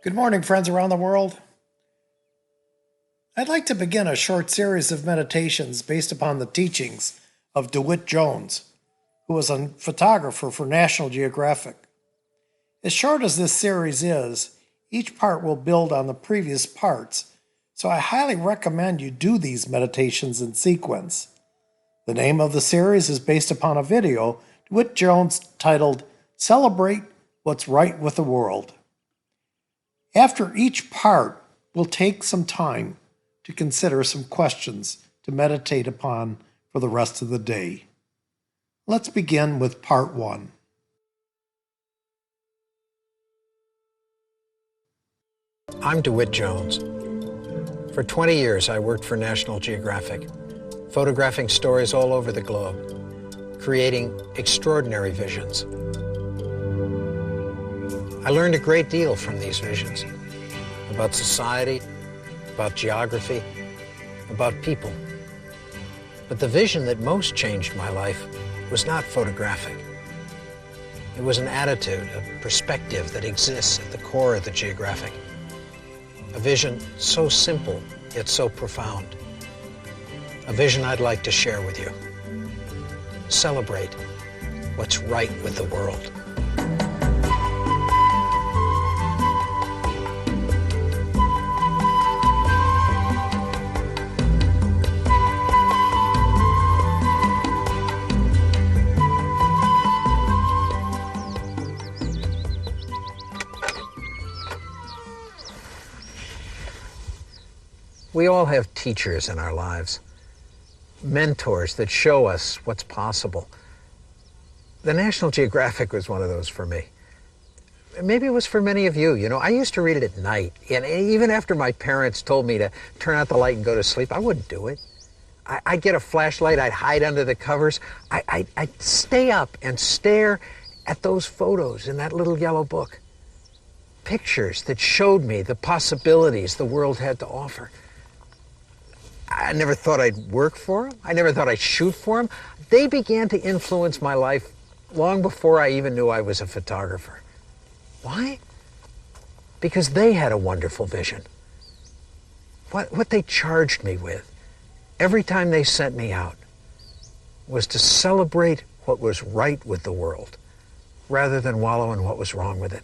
Good morning, friends around the world. I'd like to begin a short series of meditations based upon the teachings of Dewitt Jones, who was a photographer for National Geographic. As short as this series is, each part will build on the previous parts, so I highly recommend you do these meditations in sequence. The name of the series is based upon a video Dewitt Jones titled Celebrate What's Right with the World. After each part, we'll take some time to consider some questions to meditate upon for the rest of the day. Let's begin with part 1. I'm Dewitt Jones. For 20 years, I worked for National Geographic, photographing stories all over the globe, creating extraordinary visions. I learned a great deal from these visions, about society, about geography, about people. But the vision that most changed my life was not photographic. It was an attitude, a perspective that exists at the core of the geographic. A vision so simple, yet so profound. A vision I'd like to share with you. Celebrate what's right with the world. We all have teachers in our lives, mentors that show us what's possible. The National Geographic was one of those for me. Maybe it was for many of you. You know, I used to read it at night, and even after my parents told me to turn out the light and go to sleep, I wouldn't do it. I'd get a flashlight, I'd hide under the covers, I'd stay up and stare at those photos in that little yellow book. Pictures that showed me the possibilities the world had to offer. I never thought I'd work for them. I never thought I'd shoot for them. They began to influence my life long before I even knew I was a photographer. Why? Because they had a wonderful vision. What they charged me with every time they sent me out was to celebrate what was right with the world rather than wallow in what was wrong with it.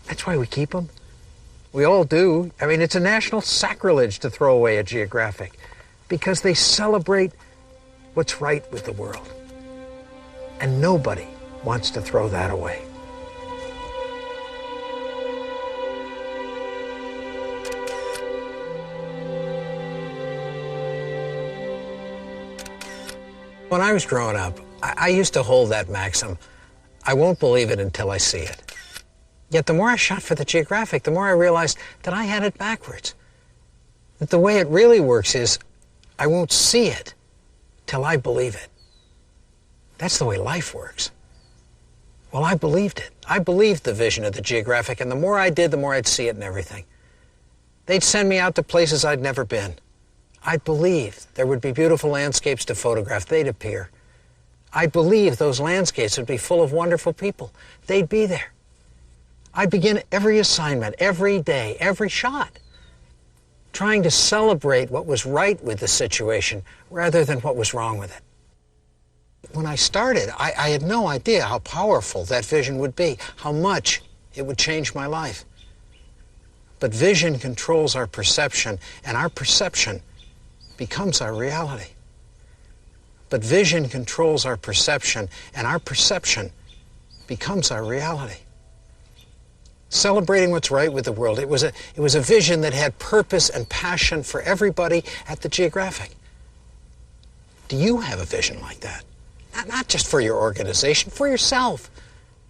That's why we keep them. We all do. I mean, it's a national sacrilege to throw away a geographic because they celebrate what's right with the world. And nobody wants to throw that away. When I was growing up, I used to hold that maxim, I won't believe it until I see it. Yet the more I shot for the Geographic, the more I realized that I had it backwards. That the way it really works is, I won't see it till I believe it. That's the way life works. Well, I believed it. I believed the vision of the Geographic, and the more I did, the more I'd see it in everything. They'd send me out to places I'd never been. I believed there would be beautiful landscapes to photograph. They'd appear. I believed those landscapes would be full of wonderful people. They'd be there. I begin every assignment, every day, every shot, trying to celebrate what was right with the situation rather than what was wrong with it. When I started, I had no idea how powerful that vision would be, how much it would change my life. But vision controls our perception, and our perception becomes our reality. But vision controls our perception, and our perception becomes our reality. Celebrating what's right with the world. It was a vision that had purpose and passion for everybody at the Geographic. Do you have a vision like that? Not just for your organization, for yourself.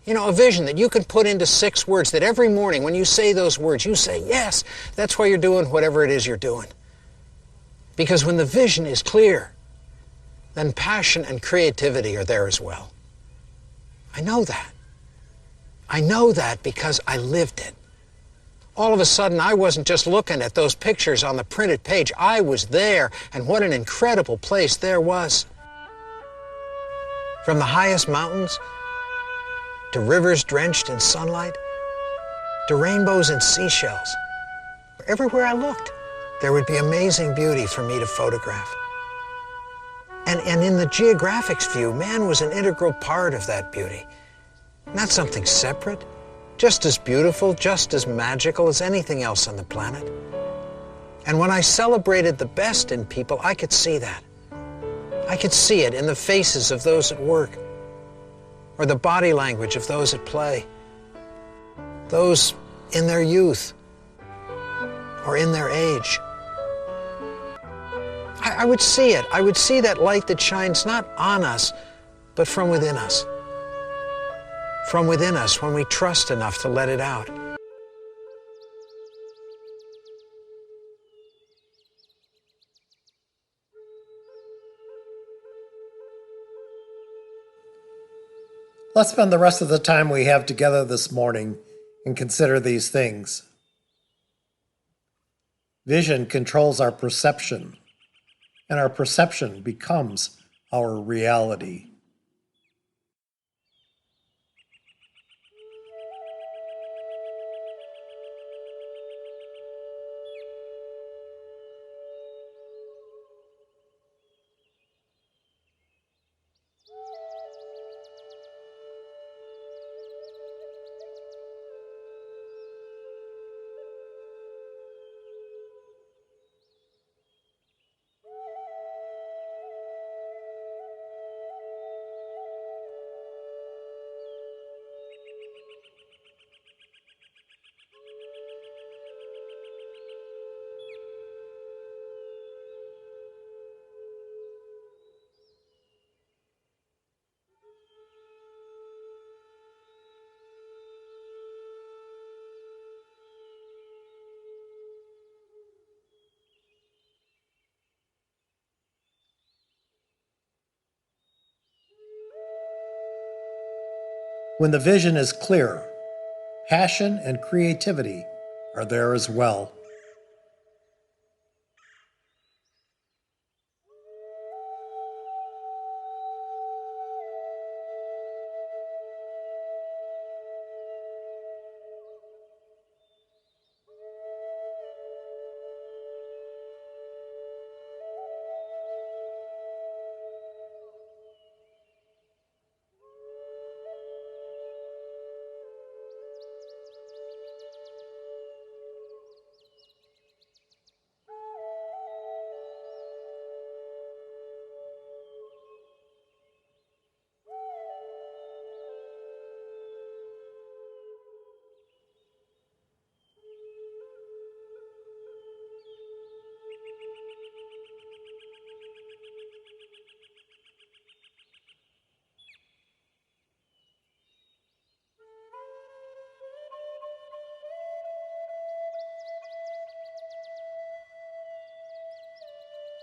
You know, a vision that you can put into 6 words that every morning when you say those words, you say, yes, that's why you're doing whatever it is you're doing. Because when the vision is clear, then passion and creativity are there as well. I know that. I know that because I lived it. All of a sudden, I wasn't just looking at those pictures on the printed page. I was there, and what an incredible place there was. From the highest mountains to rivers drenched in sunlight, to rainbows and seashells. Everywhere I looked, there would be amazing beauty for me to photograph. And in the geographic's view, man was an integral part of that beauty. Not something separate, just as beautiful, just as magical as anything else on the planet. And when I celebrated the best in people, I could see that. I could see it in the faces of those at work, or the body language of those at play, those in their youth, or in their age. I would see it. I would see that light that shines not on us, but from within us. From within us when we trust enough to let it out. Let's spend the rest of the time we have together this morning and consider these things. Vision controls our perception, and our perception becomes our reality. When the vision is clear, passion and creativity are there as well.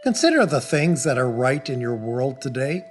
Consider the things that are right in your world today.